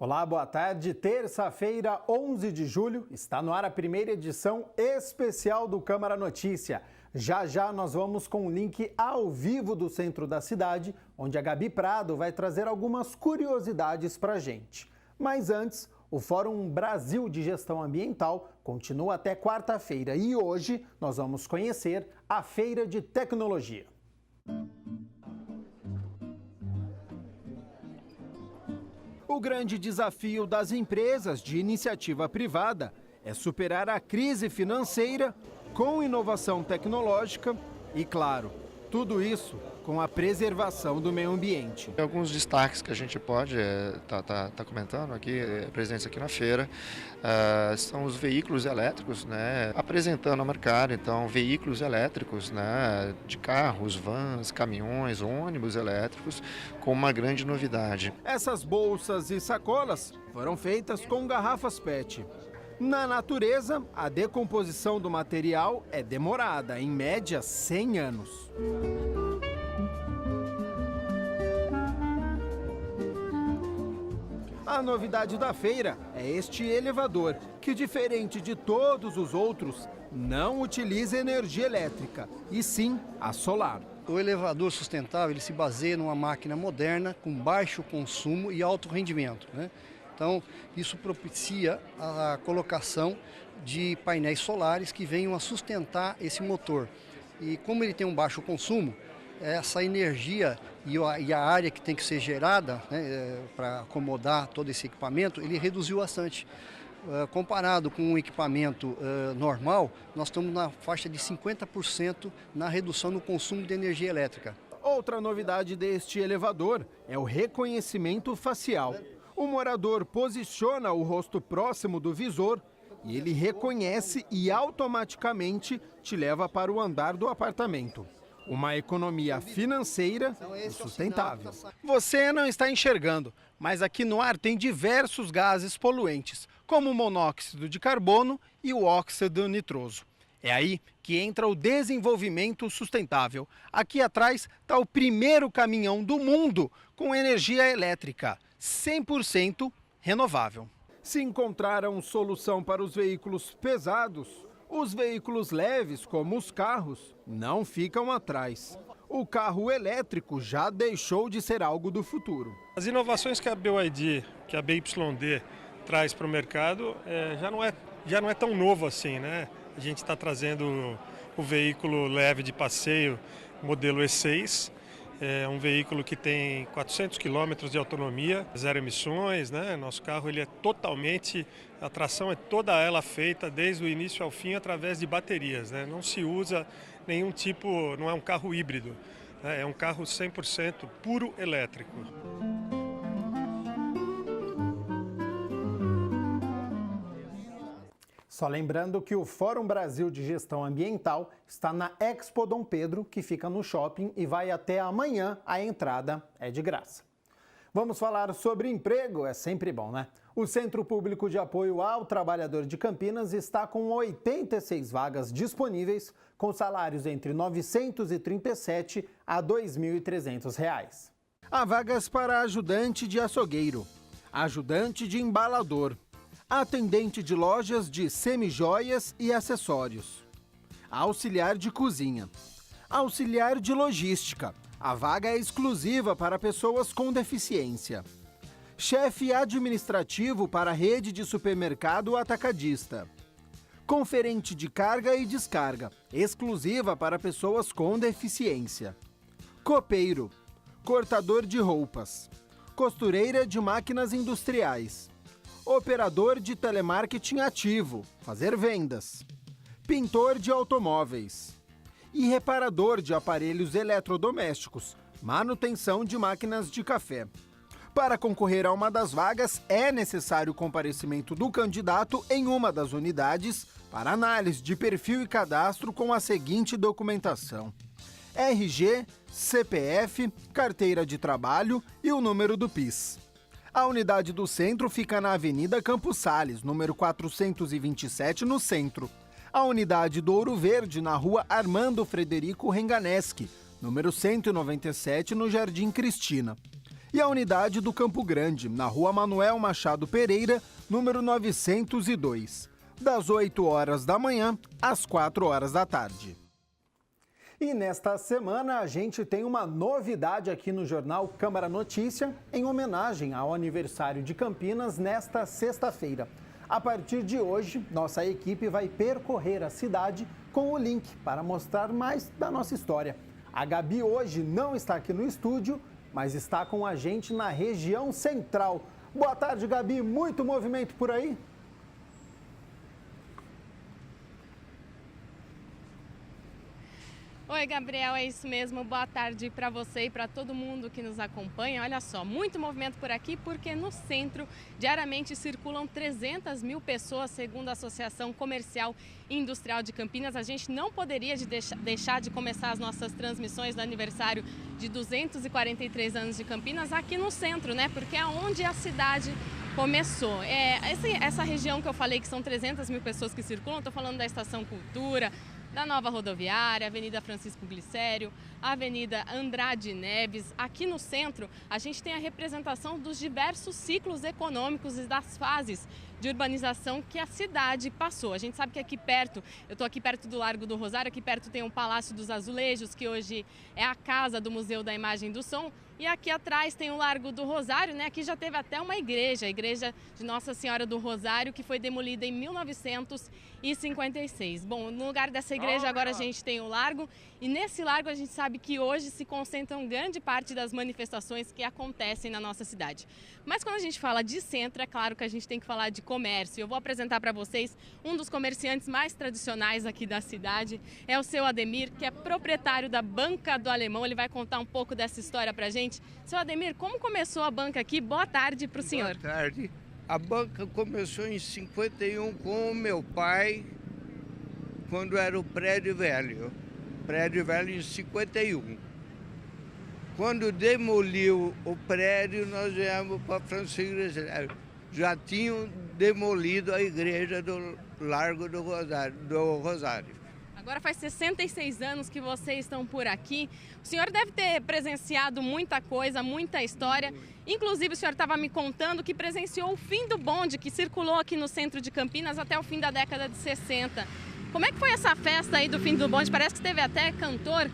Olá, boa tarde. Terça-feira, 11 de julho, está no ar a primeira edição especial do Câmara Notícia. Já já nós vamos com um link ao vivo do centro da cidade, onde a Gabi Prado vai trazer algumas curiosidades para a gente. Mas antes, o Fórum Brasil de Gestão Ambiental continua até quarta-feira e hoje nós vamos conhecer a Feira de Tecnologia. O grande desafio das empresas de iniciativa privada é superar a crise financeira com inovação tecnológica e, claro, tudo isso com a preservação do meio ambiente. Alguns destaques que a gente pode tá comentando aqui, presentes aqui na feira, são os veículos elétricos, né, apresentando ao mercado, então, veículos elétricos, né, de carros, vans, caminhões, ônibus elétricos, com uma grande novidade. Essas bolsas e sacolas foram feitas com garrafas PET. Na natureza, a decomposição do material é demorada, em média 100 anos. A novidade da feira é este elevador, que, diferente de todos os outros, não utiliza energia elétrica, e sim a solar. O elevador sustentável ele se baseia numa máquina moderna com baixo consumo e alto rendimento, né? Então, isso propicia a colocação de painéis solares que venham a sustentar esse motor. E como ele tem um baixo consumo, essa energia e a área que tem que ser gerada, né, para acomodar todo esse equipamento, ele reduziu bastante. Comparado com um equipamento normal, nós estamos na faixa de 50% na redução no consumo de energia elétrica. Outra novidade deste elevador é o reconhecimento facial. O morador posiciona o rosto próximo do visor e ele reconhece e automaticamente te leva para o andar do apartamento. Uma economia financeira e sustentável. Você não está enxergando, mas aqui no ar tem diversos gases poluentes, como o monóxido de carbono e o óxido nitroso. É aí que entra o desenvolvimento sustentável. Aqui atrás está o primeiro caminhão do mundo com energia elétrica, 100% renovável. Se encontraram solução para os veículos pesados, os veículos leves, como os carros, não ficam atrás. O carro elétrico já deixou de ser algo do futuro. As inovações que a BYD, que a BYD traz para o mercado, já não é tão novo assim, né? A gente está trazendo o veículo leve de passeio, modelo E6. É um veículo que tem 400 km de autonomia, zero emissões, né? Nosso carro ele é totalmente, a tração é toda ela feita desde o início ao fim através de baterias, né? Não se usa nenhum tipo, não é um carro híbrido, né? É um carro 100% puro elétrico. Só lembrando que o Fórum Brasil de Gestão Ambiental está na Expo Dom Pedro, que fica no shopping e vai até amanhã. A entrada é de graça. Vamos falar sobre emprego, é sempre bom, né? O Centro Público de Apoio ao Trabalhador de Campinas está com 86 vagas disponíveis, com salários entre R$ 937 a R$ 2.300. Há vagas para ajudante de açougueiro, ajudante de embalador, atendente de lojas de semijoias e acessórios, auxiliar de cozinha, auxiliar de logística. A vaga é exclusiva para pessoas com deficiência. Chefe administrativo para a rede de supermercado atacadista. Conferente de carga e descarga, exclusiva para pessoas com deficiência. Copeiro, cortador de roupas, costureira de máquinas industriais. Operador de telemarketing ativo, fazer vendas, pintor de automóveis e reparador de aparelhos eletrodomésticos, manutenção de máquinas de café. Para concorrer a uma das vagas, é necessário o comparecimento do candidato em uma das unidades para análise de perfil e cadastro com a seguinte documentação: RG, CPF, carteira de trabalho e o número do PIS. A unidade do centro fica na Avenida Campos Sales, número 427, no centro. A unidade do Ouro Verde, na Rua Armando Frederico Renganeschi, número 197, no Jardim Cristina. e a unidade do Campo Grande, na Rua Manuel Machado Pereira, número 902, das 8 horas da manhã às 4 horas da tarde. E nesta semana a gente tem uma novidade aqui no jornal Câmara Notícia, em homenagem ao aniversário de Campinas nesta sexta-feira. A partir de hoje, nossa equipe vai percorrer a cidade com o link para mostrar mais da nossa história. A Gabi hoje não está aqui no estúdio, mas está com a gente na região central. Boa tarde, Gabi. Muito movimento por aí? Oi, Gabriel, é isso mesmo. Boa tarde para você e para todo mundo que nos acompanha. Olha só, muito movimento por aqui porque no centro diariamente circulam 300 mil pessoas, segundo a Associação Comercial e Industrial de Campinas. A gente não poderia deixar de começar as nossas transmissões do aniversário de 243 anos de Campinas aqui no centro, né? Porque é onde a cidade começou. Essa região que eu falei que são 300 mil pessoas que circulam, estou falando da Estação Cultura, da Nova Rodoviária, Avenida Francisco Glicério, Avenida Andrade Neves. Aqui no centro, a gente tem a representação dos diversos ciclos econômicos e das fases de urbanização que a cidade passou. A gente sabe que aqui perto, eu estou aqui perto do Largo do Rosário, aqui perto tem o Palácio dos Azulejos, que hoje é a casa do Museu da Imagem e do Som, e aqui atrás tem o Largo do Rosário, né? Aqui já teve até uma igreja, a Igreja de Nossa Senhora do Rosário, que foi demolida em 1956. Bom, no lugar dessa igreja agora a gente tem o Largo, e nesse Largo a gente sabe que hoje se concentram grande parte das manifestações que acontecem na nossa cidade. Mas quando a gente fala de centro, é claro que a gente tem que falar de comércio. Eu vou apresentar para vocês um dos comerciantes mais tradicionais aqui da cidade, é o seu Ademir, que é proprietário da Banca do Alemão. Ele vai contar um pouco dessa história para a gente. Seu Ademir, como começou a banca aqui? Boa tarde para o senhor. Boa tarde. A banca começou em 51 com o meu pai, quando era o Prédio Velho. Prédio Velho em 51. Quando demoliu o prédio, nós viemos para Francisco Glicério. Já tinham demolido a igreja do Largo do Rosário. Agora faz 66 anos que vocês estão por aqui. O senhor deve ter presenciado muita coisa, muita história. Inclusive, o senhor estava me contando que presenciou o fim do bonde que circulou aqui no centro de Campinas até o fim da década de 60. Como é que foi essa festa aí do fim do bonde? Parece que teve até cantor.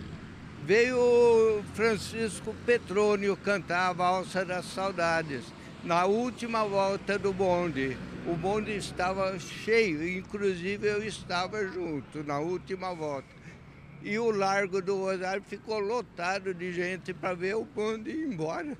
Veio o Francisco Petrônio cantar a Valsa das Saudades. Na última volta do bonde, o bonde estava cheio, inclusive eu estava junto na última volta. E o Largo do Rosário ficou lotado de gente para ver o bonde ir embora.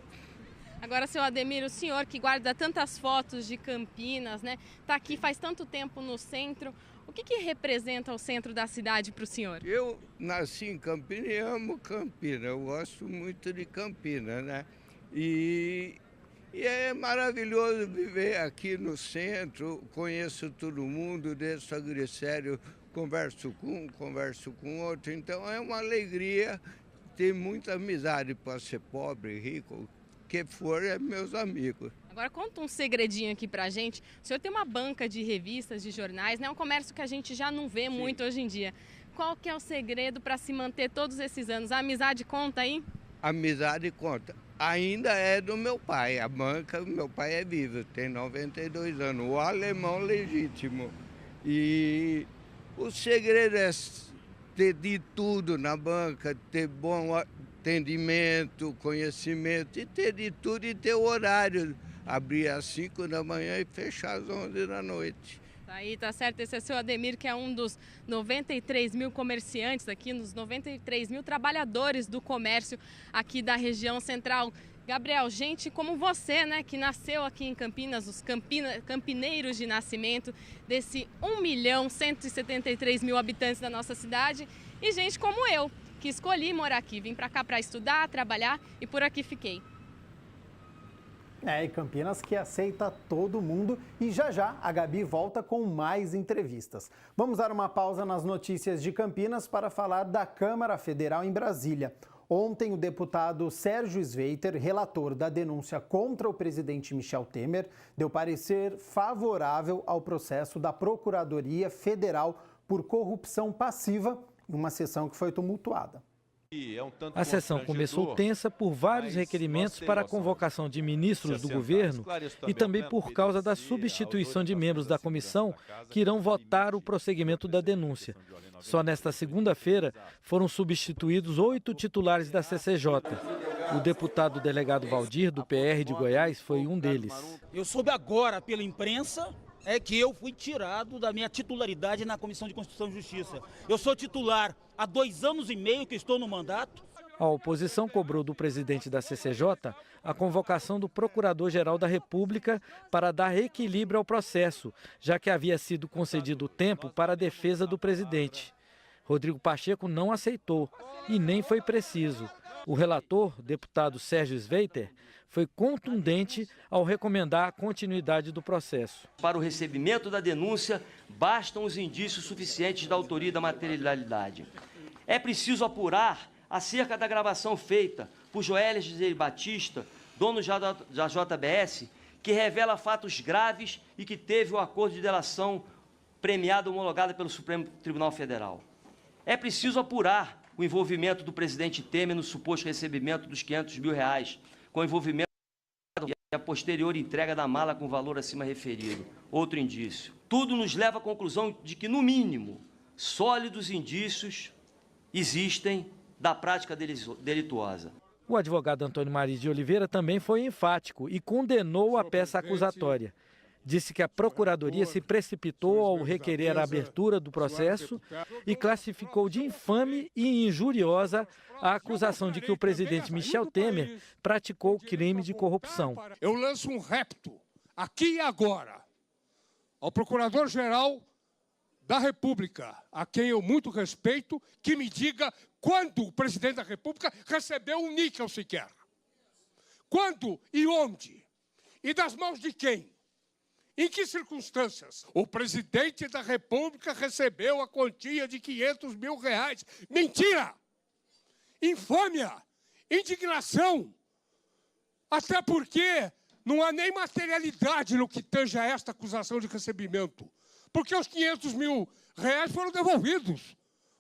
Agora, seu Ademir, o senhor que guarda tantas fotos de Campinas, né? Está aqui faz tanto tempo no centro. O que representa o centro da cidade para o senhor? Eu nasci em Campinas e amo Campinas. Eu gosto muito de Campinas, né? E é maravilhoso viver aqui no centro, conheço todo mundo, desço a Glicério, converso com um, converso com outro, então é uma alegria ter muita amizade. Para ser pobre, rico, que for, é meus amigos. Agora conta um segredinho aqui pra gente. O senhor tem uma banca de revistas, de jornais, né? Um comércio que a gente já não vê muito hoje em dia. Qual que é o segredo para se manter todos esses anos? A amizade conta aí? Amizade conta. Ainda é do meu pai. A banca, meu pai é vivo, tem 92 anos. O alemão legítimo. E o segredo é ter de tudo na banca, ter bom atendimento, conhecimento, e ter de tudo e ter o horário. Abrir às 5 da manhã e fechar às 11 da noite. Aí, tá certo. Esse é o seu Ademir, que é um dos 93 mil comerciantes aqui, nos 93 mil trabalhadores do comércio aqui da região central. Gabriel, gente como você, né, que nasceu aqui em Campinas, os campineiros de nascimento, desse 1.173.000 habitantes da nossa cidade, e gente como eu, que escolhi morar aqui, vim para cá para estudar, trabalhar e por aqui fiquei. E Campinas que aceita todo mundo, e já a Gabi volta com mais entrevistas. Vamos dar uma pausa nas notícias de Campinas para falar da Câmara Federal em Brasília. Ontem, o deputado Sérgio Sveiter, relator da denúncia contra o presidente Michel Temer, deu parecer favorável ao processo da Procuradoria Federal por corrupção passiva em uma sessão que foi tumultuada. A sessão começou tensa por vários requerimentos para a convocação de ministros do governo e também por causa da substituição de membros da comissão que irão votar o prosseguimento da denúncia. Só nesta segunda-feira foram substituídos 8 titulares da CCJ. O deputado delegado Valdir, do PR de Goiás, foi um deles. Eu soube agora pela imprensa que eu fui tirado da minha titularidade na Comissão de Constituição e Justiça. Eu sou titular há 2 anos e meio que estou no mandato. A oposição cobrou do presidente da CCJ a convocação do Procurador-Geral da República para dar equilíbrio ao processo, já que havia sido concedido tempo para a defesa do presidente. Rodrigo Pacheco não aceitou e nem foi preciso. O relator, deputado Sérgio Sveiter, foi contundente ao recomendar a continuidade do processo. Para o recebimento da denúncia, bastam os indícios suficientes da autoria e da materialidade. É preciso apurar acerca da gravação feita por Joelis de Batista, dono da JBS, que revela fatos graves e que teve o acordo de delação premiado homologado pelo Supremo Tribunal Federal. É preciso apurar o envolvimento do presidente Temer no suposto recebimento dos R$500 mil, com envolvimento e a posterior entrega da mala com valor acima referido. Outro indício. Tudo nos leva à conclusão de que, no mínimo, sólidos indícios existem da prática delituosa. O advogado Antônio Maris de Oliveira também foi enfático e condenou a peça acusatória. Disse que a Procuradoria se precipitou ao requerer a abertura do processo e classificou de infame e injuriosa a acusação de que o presidente Michel Temer praticou crime de corrupção. Eu lanço um repto, aqui e agora, ao Procurador-Geral da República, a quem eu muito respeito, que me diga quando o presidente da República recebeu um níquel sequer. Quando e onde? E das mãos de quem? Em que circunstâncias? O presidente da República recebeu a quantia de R$500 mil. Mentira! Infâmia! Indignação! Até porque não há nem materialidade no que tange a esta acusação de recebimento. Porque os R$500 mil foram devolvidos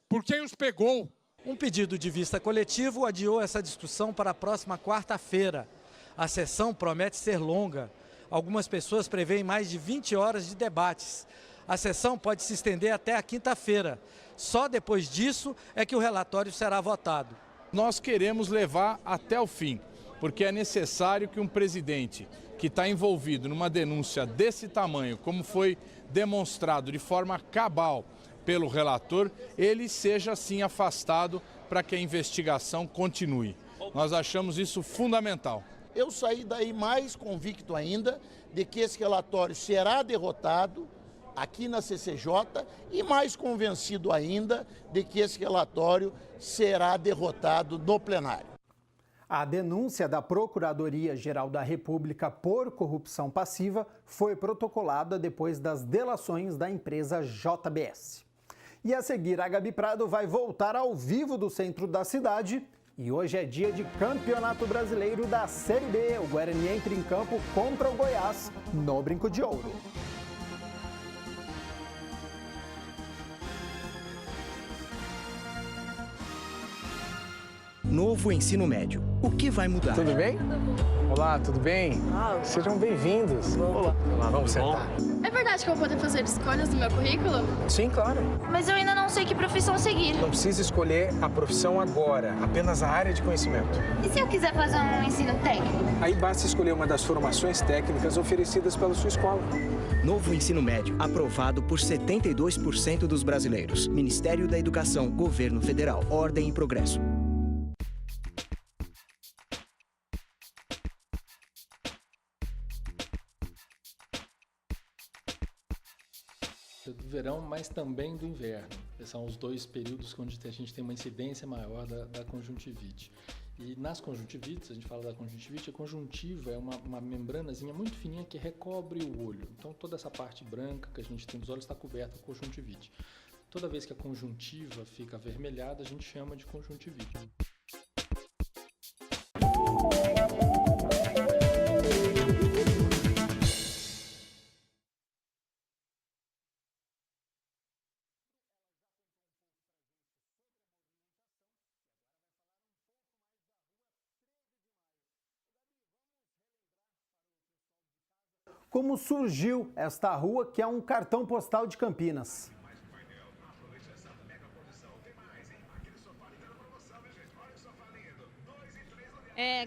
por quem os pegou. Um pedido de vista coletivo adiou essa discussão para a próxima quarta-feira. A sessão promete ser longa. Algumas pessoas preveem mais de 20 horas de debates. A sessão pode se estender até a quinta-feira. Só depois disso é que o relatório será votado. Nós queremos levar até o fim, porque é necessário que um presidente que está envolvido numa denúncia desse tamanho, como foi demonstrado de forma cabal pelo relator, ele seja assim afastado para que a investigação continue. Nós achamos isso fundamental. Eu saí daí mais convicto ainda de que esse relatório será derrotado aqui na CCJ e mais convencido ainda de que esse relatório será derrotado no plenário. A denúncia da Procuradoria-Geral da República por corrupção passiva foi protocolada depois das delações da empresa JBS. E a seguir, a Gabi Prado vai voltar ao vivo do centro da cidade. E hoje é dia de Campeonato Brasileiro da Série B. O Guarani entra em campo contra o Goiás no Brinco de Ouro. Novo ensino médio. O que vai mudar? Tudo bem? Olá, tudo bem? Sejam bem-vindos. Olá, vamos sentar. É verdade que eu vou poder fazer escolhas no meu currículo? Sim, claro. Mas eu ainda não sei que profissão seguir. Não precisa escolher a profissão agora, apenas a área de conhecimento. E se eu quiser fazer um ensino técnico? Aí basta escolher uma das formações técnicas oferecidas pela sua escola. Novo ensino médio, aprovado por 72% dos brasileiros. Ministério da Educação, Governo Federal, Ordem e Progresso. Do verão, mas também do inverno. Esses são os dois períodos onde a gente tem uma incidência maior da conjuntivite. E nas conjuntivites, a gente fala da conjuntivite, a conjuntiva é uma membranazinha muito fininha que recobre o olho. Então toda essa parte branca que a gente tem dos olhos está coberta com conjuntivite. Toda vez que a conjuntiva fica avermelhada, a gente chama de conjuntivite. como surgiu esta rua, que é um cartão postal de Campinas.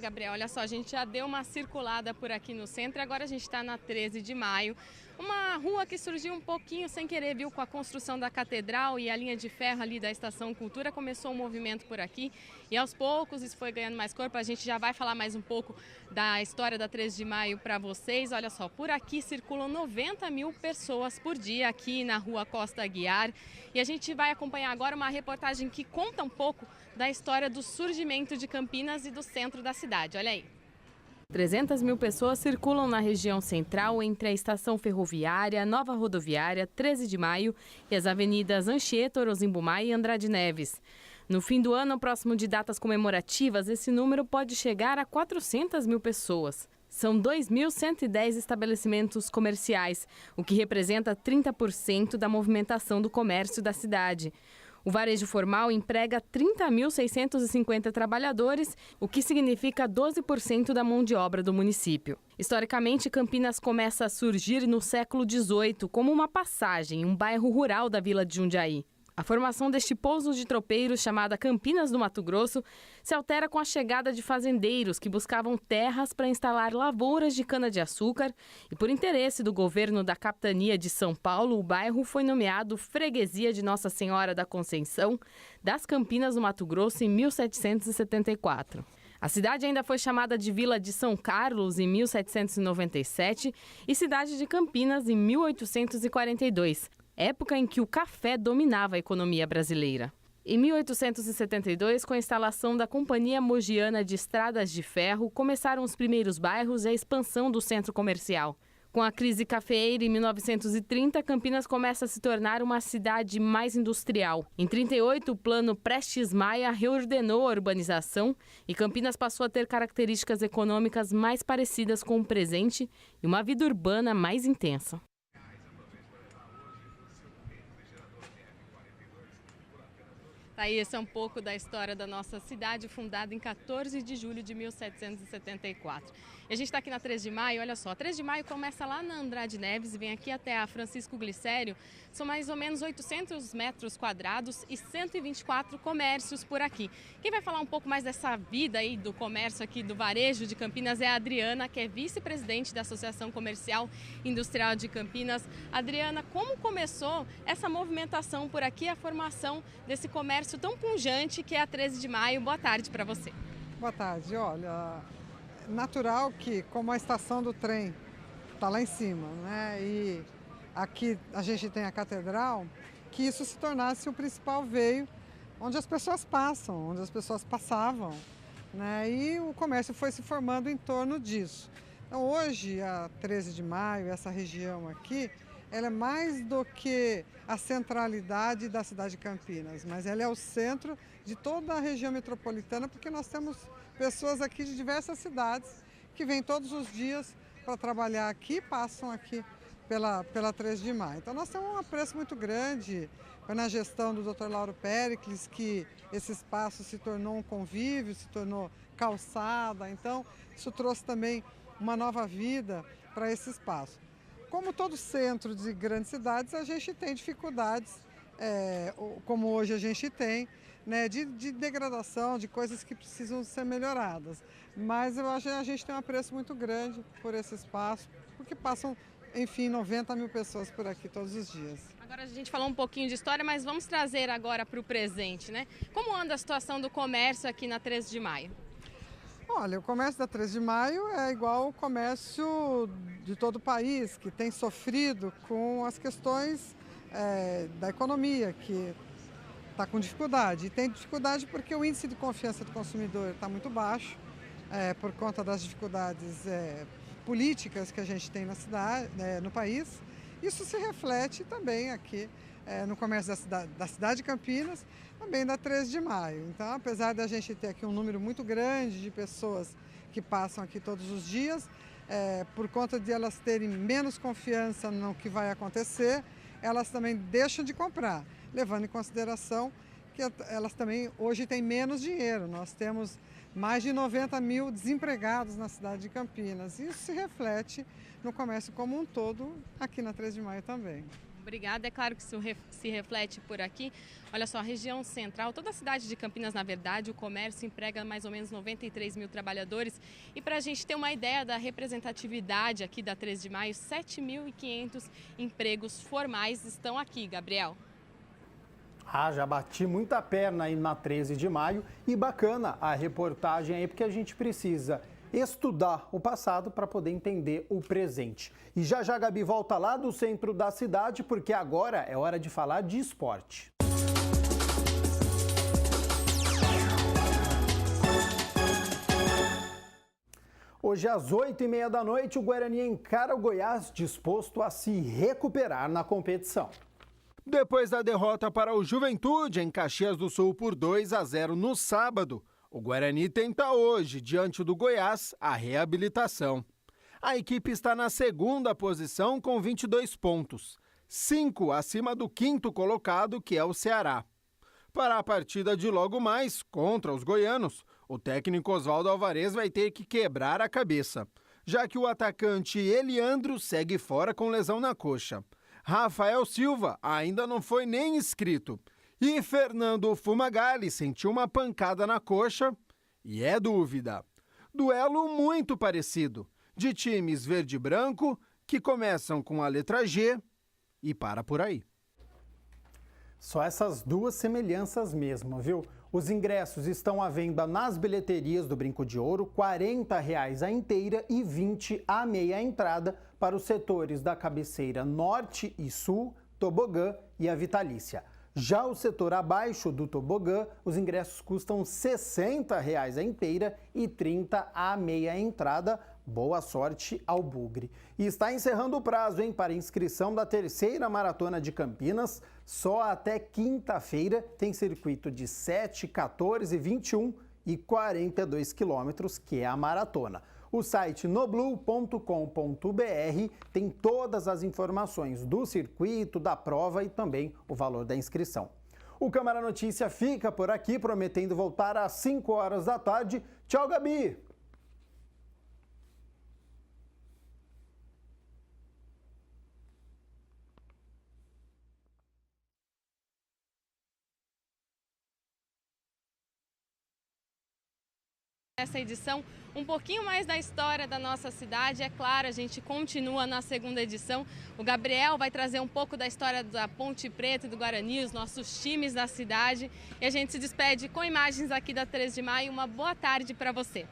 Gabriel, olha só, a gente já deu uma circulada por aqui no centro e agora a gente está na 13 de maio. Uma rua que surgiu um pouquinho sem querer, viu, com a construção da catedral e a linha de ferro ali da Estação Cultura, começou um movimento por aqui e aos poucos isso foi ganhando mais corpo. A gente já vai falar mais um pouco da história da 13 de maio para vocês. Olha só, por aqui circulam 90 mil pessoas por dia aqui na rua Costa Aguiar e a gente vai acompanhar agora uma reportagem que conta um pouco da história do surgimento de Campinas e do centro da cidade. Olha aí. 300 mil pessoas circulam na região central entre a estação ferroviária, Nova Rodoviária, 13 de maio e as avenidas Anchieta, Orozimbo e Andrade Neves. No fim do ano, próximo de datas comemorativas, esse número pode chegar a 400 mil pessoas. São 2.110 estabelecimentos comerciais, o que representa 30% da movimentação do comércio da cidade. O varejo formal emprega 30.650 trabalhadores, o que significa 12% da mão de obra do município. Historicamente, Campinas começa a surgir no século XVIII como uma passagem, um bairro rural da vila de Jundiaí. A formação deste pouso de tropeiros, chamada Campinas do Mato Grosso, se altera com a chegada de fazendeiros que buscavam terras para instalar lavouras de cana-de-açúcar e, por interesse do governo da capitania de São Paulo, o bairro foi nomeado Freguesia de Nossa Senhora da Conceição das Campinas do Mato Grosso em 1774. A cidade ainda foi chamada de Vila de São Carlos em 1797 e Cidade de Campinas em 1842. Época em que o café dominava a economia brasileira. Em 1872, com a instalação da Companhia Mogiana de Estradas de Ferro, começaram os primeiros bairros e a expansão do centro comercial. Com a crise cafeeira em 1930, Campinas começa a se tornar uma cidade mais industrial. Em 1938, o plano Prestes Maia reordenou a urbanização e Campinas passou a ter características econômicas mais parecidas com o presente e uma vida urbana mais intensa. Aí esse é um pouco da história da nossa cidade, fundada em 14 de julho de 1774. E a gente está aqui na 13 de maio, olha só, a 13 de maio começa lá na Andrade Neves e vem aqui até a Francisco Glicério. São mais ou menos 800 metros quadrados e 124 comércios por aqui. Quem vai falar um pouco mais dessa vida aí do comércio aqui do varejo de Campinas é a Adriana, que é vice-presidente da Associação Comercial Industrial de Campinas. Adriana, como começou essa movimentação por aqui, a formação desse comércio tão pujante que é a 13 de maio? Boa tarde para você. Boa tarde. Olha, natural que como a estação do trem está lá em cima, né, e aqui a gente tem a catedral, que isso se tornasse o principal veio onde as pessoas passam, onde as pessoas passavam, né, e o comércio foi se formando em torno disso. Então hoje a 13 de maio, essa região aqui, ela é mais do que a centralidade da cidade de Campinas, mas ela é o centro de toda a região metropolitana, porque nós temos pessoas aqui de diversas cidades que vêm todos os dias para trabalhar aqui, passam aqui pela 13 de maio. Então nós temos um apreço muito grande. Foi na gestão do Dr. Lauro Péricles que esse espaço se tornou um convívio, se tornou calçada, então isso trouxe também uma nova vida para esse espaço. Como todo centro de grandes cidades, a gente tem dificuldades, como hoje a gente tem, né, de degradação, de coisas que precisam ser melhoradas. Mas eu acho que a gente tem um apreço muito grande por esse espaço, porque passam, enfim, 90 mil pessoas por aqui todos os dias. Agora a gente falou um pouquinho de história, mas vamos trazer agora para o presente, né? Como anda a situação do comércio aqui na 13 de maio? Olha, o comércio da 13 de maio é igual o comércio de todo o país, que tem sofrido com as questões da economia, que está com dificuldade. E tem dificuldade porque o índice de confiança do consumidor está muito baixo, por conta das dificuldades políticas que a gente tem na cidade, no país. Isso se reflete também aqui no comércio da cidade de Campinas, também da 13 de maio. Então, apesar da gente ter aqui um número muito grande de pessoas que passam aqui todos os dias, por conta de elas terem menos confiança no que vai acontecer, elas também deixam de comprar, levando em consideração que elas também hoje têm menos dinheiro. Nós temos mais de 90 mil desempregados na cidade de Campinas. Isso se reflete no comércio como um todo, aqui na 3 de Maio também. Obrigada, é claro que isso se reflete por aqui. Olha só, a região central, toda a cidade de Campinas, na verdade, o comércio emprega mais ou menos 93 mil trabalhadores. E para a gente ter uma ideia da representatividade aqui da 3 de Maio, 7.500 empregos formais estão aqui, Gabriel. Já bati muita perna aí na 13 de maio e bacana a reportagem aí, porque a gente precisa estudar o passado para poder entender o presente. E já a Gabi volta lá do centro da cidade, porque agora é hora de falar de esporte. Hoje, às 8h30 da noite, o Guarani encara o Goiás disposto a se recuperar na competição. Depois da derrota para o Juventude em Caxias do Sul por 2-0 no sábado, o Guarani tenta hoje, diante do Goiás, a reabilitação. A equipe está na segunda posição com 22 pontos, 5 acima do quinto colocado, que é o Ceará. Para a partida de logo mais, contra os goianos, o técnico Oswaldo Alvarez vai ter que quebrar a cabeça, já que o atacante Eliandro segue fora com lesão na coxa. Rafael Silva ainda não foi nem inscrito. E Fernando Fumagalli sentiu uma pancada na coxa e é dúvida. Duelo muito parecido, de times verde e branco que começam com a letra G e para por aí. Só essas duas semelhanças mesmo, viu? Os ingressos estão à venda nas bilheterias do Brinco de Ouro, R$ 40 a inteira e 20 a meia entrada para os setores da cabeceira Norte e Sul, Tobogã e a Vitalícia. Já o setor abaixo do tobogã, os ingressos custam R$ 60 a inteira e 30 a meia entrada. Boa sorte ao Bugre. E está encerrando o prazo, para inscrição da terceira Maratona de Campinas. Só até quinta-feira tem circuito de 7, 14, 21 e 42 quilômetros, que é a maratona. O site noblu.com.br tem todas as informações do circuito, da prova e também o valor da inscrição. O Câmara Notícia fica por aqui, prometendo voltar às 5 horas da tarde. Tchau, Gabi! Essa edição, um pouquinho mais da história da nossa cidade. É claro, a gente continua na segunda edição. O Gabriel vai trazer um pouco da história da Ponte Preta e do Guarani, os nossos times da cidade. E a gente se despede com imagens aqui da 3 de Maio. Uma boa tarde para você.